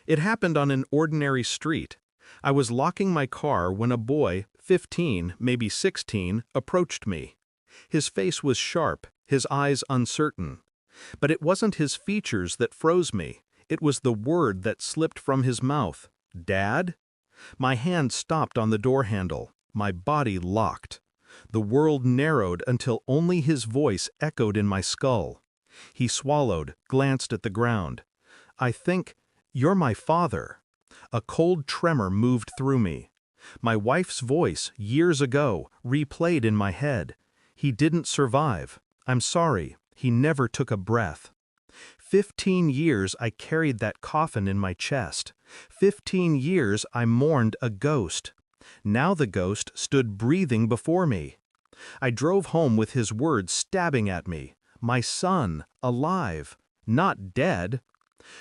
It happened on an ordinary street. I was locking my car when a boy, 15, maybe 16, approached me. His face was sharp, his eyes uncertain. But it wasn't his features that froze me. It was the word that slipped from his mouth. Dad? My hand stopped on the door handle. My body locked. The world narrowed until only his voice echoed in my skull. He swallowed, glanced at the ground. I think, "You're my father." A cold tremor moved through me. My wife's voice, years ago, replayed in my head. He didn't survive. I'm sorry. He never took a breath. 15 years I carried that coffin in my chest. 15 years I mourned a ghost. Now the ghost stood breathing before me. I drove home with his words stabbing at me. My son, alive, not dead.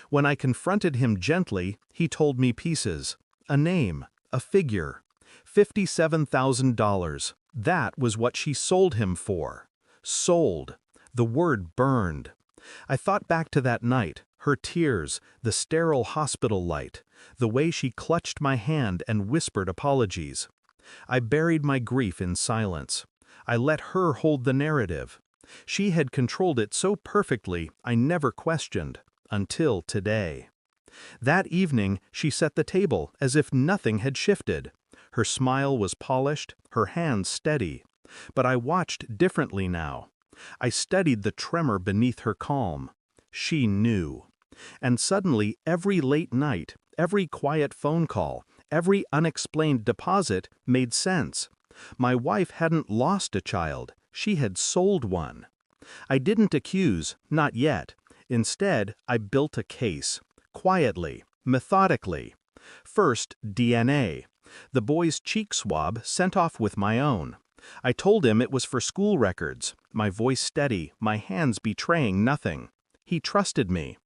When I confronted him gently, he told me pieces. A name, a figure. $57,000. That was what she sold him for. Sold. The word burned. I thought back to that night, her tears, the sterile hospital light, the way she clutched my hand and whispered apologies. I buried my grief in silence. I let her hold the narrative. She had controlled it so perfectly I never questioned, until today. That evening she set the table as if nothing had shifted. Her smile was polished, her hands steady. But I watched differently now. I studied the tremor beneath her calm. She knew. And suddenly every late night, every quiet phone call, every unexplained deposit made sense. My wife hadn't lost a child, she had sold one. I didn't accuse, not yet. Instead, I built a case, quietly, methodically. First, DNA. The boy's cheek swab sent off with my own. I told him it was for school records, my voice steady, my hands betraying nothing. He trusted me.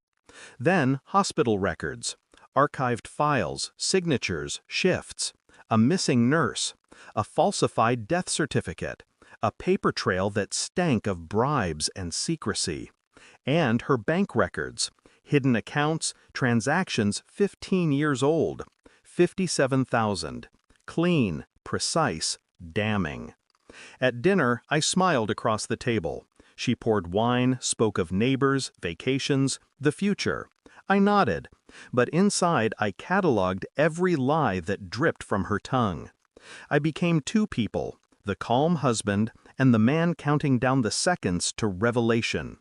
Then, hospital records, archived files, signatures, shifts, a missing nurse, a falsified death certificate, a paper trail that stank of bribes and secrecy, and her bank records, hidden accounts, transactions 15 years old, 57,000, clean, precise, damning. At dinner, I smiled across the table. She poured wine, spoke of neighbors, vacations, the future. I nodded, but inside I cataloged every lie that dripped from her tongue. I became two people, the calm husband and the man counting down the seconds to revelation.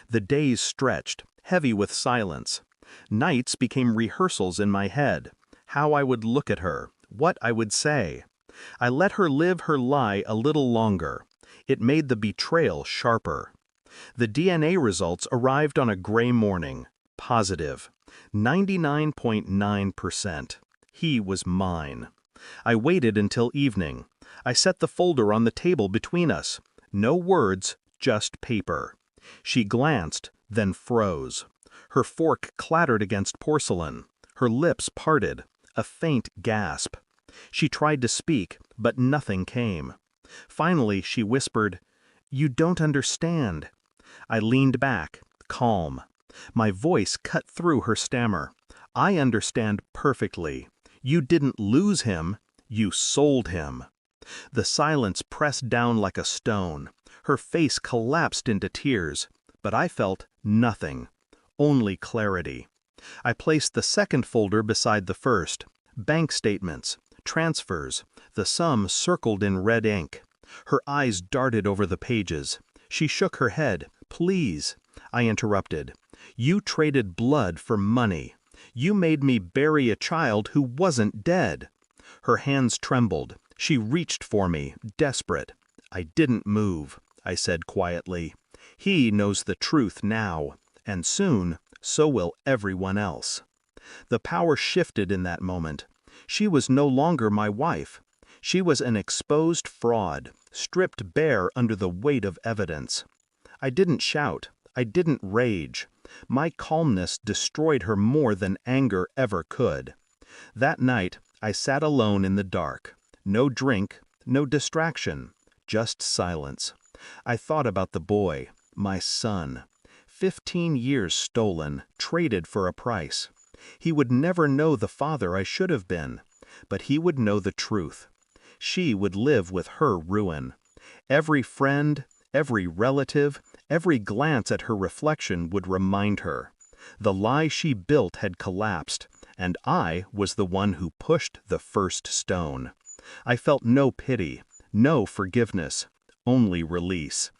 The days stretched, heavy with silence. Nights became rehearsals in my head. How I would look at her, what I would say. I let her live her lie a little longer. It made the betrayal sharper. The DNA results arrived on a gray morning. Positive. 99.9%. He was mine. I waited until evening. I set the folder on the table between us. No words, just paper. She glanced, then froze. Her fork clattered against porcelain. Her lips parted. A faint gasp. She tried to speak, but nothing came. Finally, she whispered, "You don't understand." I leaned back, calm. My voice cut through her stammer. "I understand perfectly. You didn't lose him, you sold him." The silence pressed down like a stone. Her face collapsed into tears, but I felt nothing, only clarity. I placed the second folder beside the first. Bank statements, transfers, the sum circled in red ink. Her eyes darted over the pages. She shook her head. "Please," I interrupted. "You traded blood for money. You made me bury a child who wasn't dead." Her hands trembled. She reached for me, desperate. I didn't move. I said quietly, "He knows the truth now, and soon, so will everyone else." The power shifted in that moment. She was no longer my wife. She was an exposed fraud, stripped bare under the weight of evidence. I didn't shout. I didn't rage. My calmness destroyed her more than anger ever could. That night, I sat alone in the dark. No drink, no distraction, just silence. I thought about the boy, my son. 15 years stolen, traded for a price. He would never know the father I should have been, but he would know the truth. She would live with her ruin. Every friend, every relative, every glance at her reflection would remind her. The lie she built had collapsed, and I was the one who pushed the first stone. I felt no pity, no forgiveness, only release.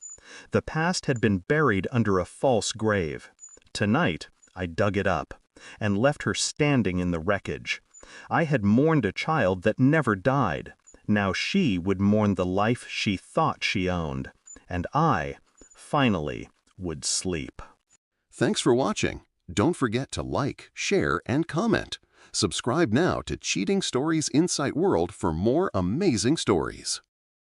The past had been buried under a false grave. Tonight, I dug it up and left her standing in the wreckage. I had mourned a child that never died. Now she would mourn the life she thought she owned. And I, finally, would sleep. Thanks for watching. Don't forget to like, share, and comment. Subscribe now to Cheating Stories Insight World for more amazing stories.